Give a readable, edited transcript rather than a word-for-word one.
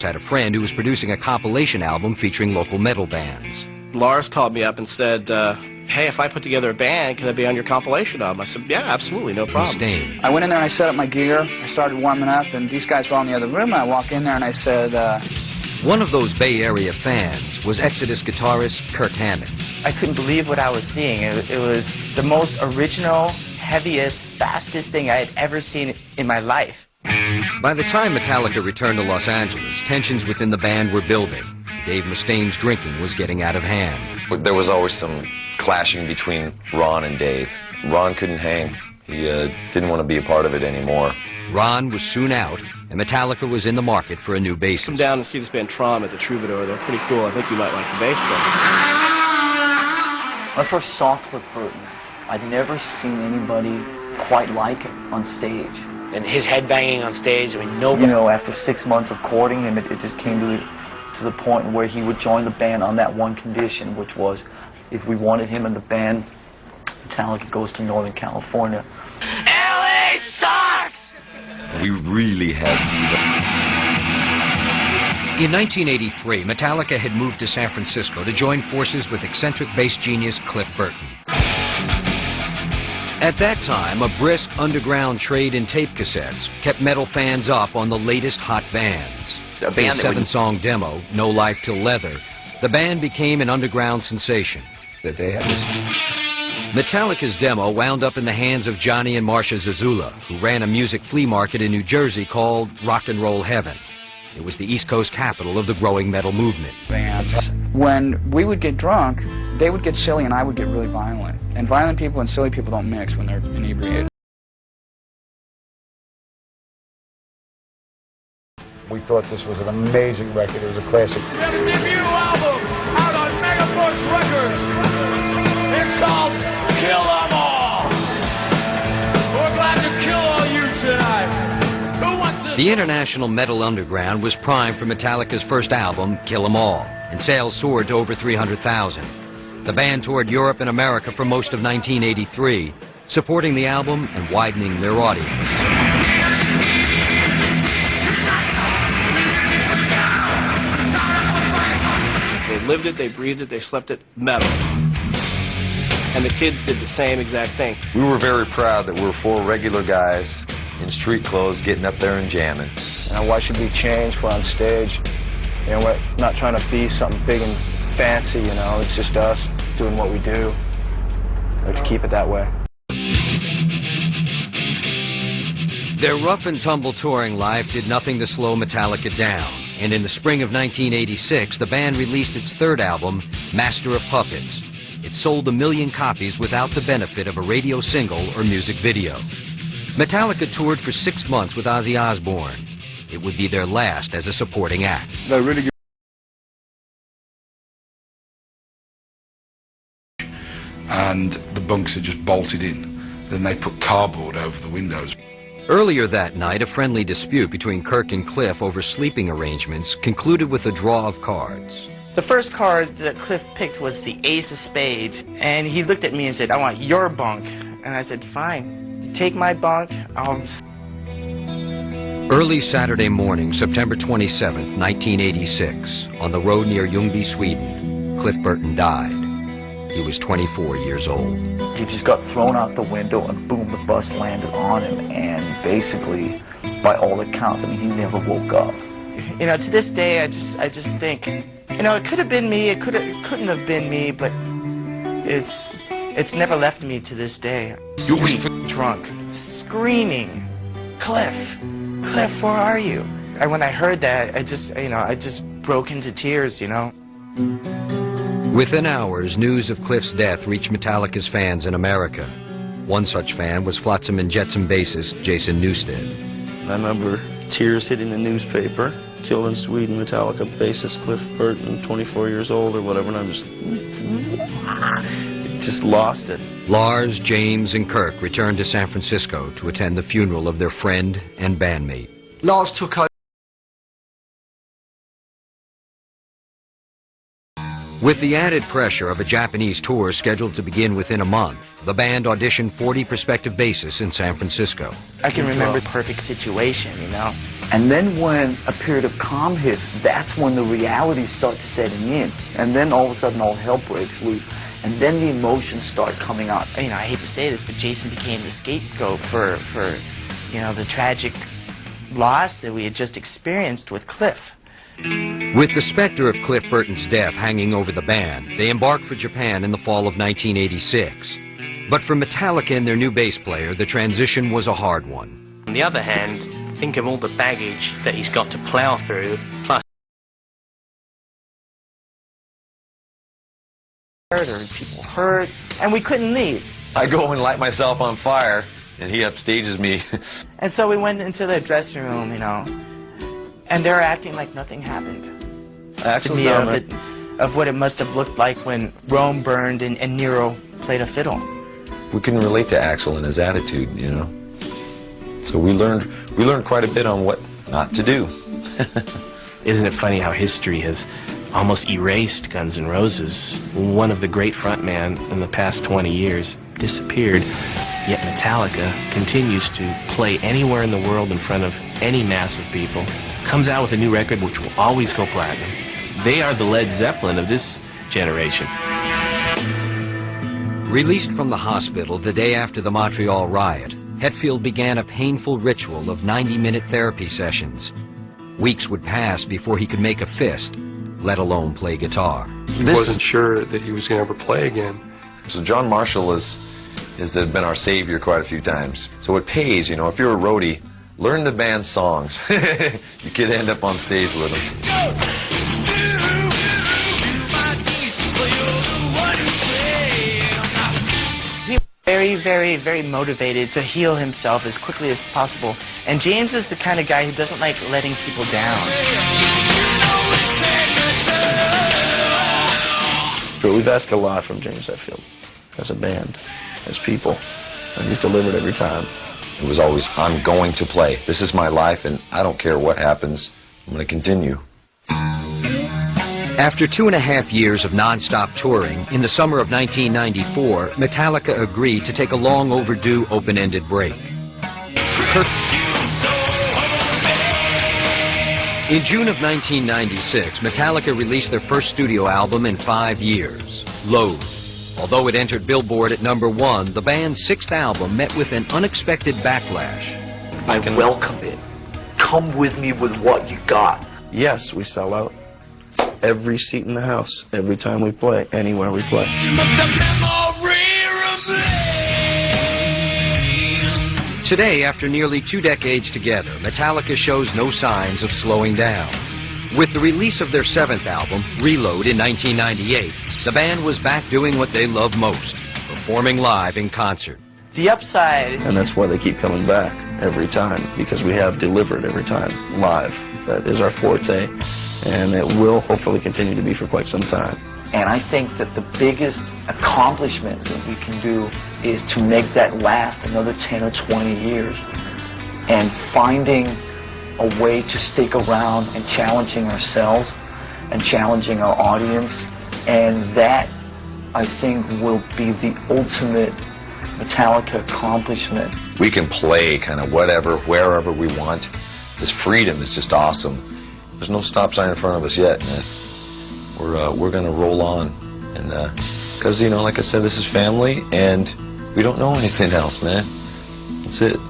Had a friend who was producing a compilation album featuring local metal bands. Lars called me up and said, hey, if I put together a band, can I be on your compilation album? I said, yeah, absolutely, no problem. Mustaine. I went in there and I set up my gear. I started warming up, and these guys were all in the other room, and I walked in there and I said, One of those Bay Area fans was Exodus guitarist Kirk Hammett. I couldn't believe what I was seeing. It was the most original, heaviest, fastest thing I had ever seen in my life. By the time Metallica returned to Los Angeles, tensions within the band were building. Dave Mustaine's drinking was getting out of hand. There was always some clashing between Ron and Dave. Ron couldn't hang. He didn't want to be a part of it anymore. Ron was soon out, and Metallica was in the market for a new bassist. Come down and see this band Traum at the Troubadour. They're pretty cool. I think you might like the bass player. When I first saw Cliff Burton, I'd never seen anybody quite like him on stage. And his headbanging on stage, I mean, nobody... You know, after 6 months of courting him, it just came to the point where he would join the band on that one condition, which was if we wanted him in the band, Metallica goes to Northern California. LA sucks! We really had... In 1983, Metallica had moved to San Francisco to join forces with eccentric bass genius Cliff Burton. At that time, a brisk underground trade in tape cassettes kept metal fans up on the latest hot bands. A band His seven-song demo, No Life Till Leather, the band became an underground sensation. That they had this. Metallica's demo wound up in the hands of Johnny and Marcia Zazula, who ran a music flea market in New Jersey called Rock and Roll Heaven. It was the East Coast capital of the growing metal movement. bands. When we would get drunk, they would get silly and I would get really violent. And violent people and silly people don't mix when they're inebriated. We thought this was an amazing record. It was a classic. We have a debut album out on Mega Push Records. It's called Kill 'Em All. We're glad to kill all you tonight. Who wants this? The international metal underground was primed for Metallica's first album, Kill 'Em All, and sales soared to over 300,000. The band toured Europe and America for most of 1983, supporting the album and widening their audience. They lived it, they breathed it, they slept it, metal. And the kids did the same exact thing. We were very proud that we were four regular guys in street clothes getting up there and jamming. Why should we change? We're on stage. You know, we're not trying to be something big and fancy, you know. It's just us doing what we do. We have to keep it that way. Their rough and tumble touring life did nothing to slow Metallica down, and in the spring of 1986, the band released its third album, Master of Puppets. It sold 1 million copies without the benefit of a radio single or music video. Metallica toured for 6 months with Ozzy Osbourne. It would be their last as a supporting act. They're really good. And the bunks are just bolted in. Then they put cardboard over the windows. Earlier that night, a friendly dispute between Kirk and Cliff over sleeping arrangements concluded with a draw of cards. The first card that Cliff picked was the Ace of Spades, and he looked at me and said, I want your bunk. And I said, fine, you take my bunk, I'll... Early Saturday morning, September 27th, 1986, on the road near Ljungby, Sweden, Cliff Burton died. He was 24 years old. He just got thrown out the window and boom, the bus landed on him, and basically, by all accounts, I mean, he never woke up. You know, to this day, I just think, you know, it could have been me, it couldn't have been me, but it's never left me to this day. Drunk, screaming, Cliff, Cliff, where are you? And when I heard that, I just broke into tears, you know. Within hours, news of Cliff's death reached Metallica's fans in America. One such fan was Flotsam and Jetsam bassist Jason Newsted. I remember tears hitting the newspaper. Killed in Sweden, Metallica bassist Cliff Burton, 24 years old or whatever, and I'm just lost it. Lars, James, and Kirk returned to San Francisco to attend the funeral of their friend and bandmate. Lars took over. With the added pressure of a Japanese tour scheduled to begin within a month, the band auditioned 40 prospective bassists in San Francisco. I can remember Perfect Situation, you know. And then when a period of calm hits, that's when the reality starts setting in. And then all of a sudden all hell breaks loose. And then the emotions start coming out. You know, I hate to say this, but Jason became the scapegoat for you know, the tragic loss that we had just experienced with Cliff. With the specter of Cliff Burton's death hanging over the band, they embarked for Japan in the fall of 1986. But for Metallica and their new bass player, the transition was a hard one. On the other hand, think of all the baggage that he's got to plow through, plus Or people hurt, and we couldn't leave. I go and light myself on fire, and he upstages me. And so we went into the dressing room, you know, and they're acting like nothing happened. To me, of what it must have looked like when Rome burned and Nero played a fiddle. We couldn't relate to Axl and his attitude, you know. So we learned quite a bit on what not to do. Isn't it funny how history has almost erased Guns N' Roses? One of the great frontmen in the past 20 years disappeared, yet Metallica continues to play anywhere in the world in front of any mass of people, comes out with a new record which will always go platinum. They are the Led Zeppelin of this generation. Released from the hospital the day after the Montreal riot, Hetfield began a painful ritual of 90-minute therapy sessions. Weeks would pass before he could make a fist, let alone play guitar. He wasn't sure that he was going to ever play again. So John Marshall has been our savior quite a few times. So it pays, you know, if you're a roadie, learn the band's songs. You could end up on stage with them. Very, very, very motivated to heal himself as quickly as possible. And James is the kind of guy who doesn't like letting people down. But we've asked a lot from James Hetfield as a band, as people, and he's delivered every time. It was always, I'm going to play. This is my life, and I don't care what happens. I'm going to continue. After 2.5 years of non-stop touring, in the summer of 1994, Metallica agreed to take a long overdue open-ended break. In June of 1996, Metallica released their first studio album in 5 years, Load. Although it entered Billboard at #1, the band's 6th album met with an unexpected backlash. I welcome it. Come with me with what you got. Yes, we sell out. Every seat in the house, every time we play, anywhere we play. Today, after nearly 2 decades together, Metallica shows no signs of slowing down. With the release of their 7th album, Reload, in 1998, the band was back doing what they love most, performing live in concert. The upside... And that's why they keep coming back every time, because we have delivered every time, live. That is our forte. And it will hopefully continue to be for quite some time. And I think that the biggest accomplishment that we can do is to make that last another 10 or 20 years. And finding a way to stick around and challenging ourselves and challenging our audience. And that, I think, will be the ultimate Metallica accomplishment. We can play kind of whatever, wherever we want. This freedom is just awesome. There's no stop sign in front of us yet, man. We're gonna roll on, and because, you know, like I said, this is family, and we don't know anything else, man. That's it.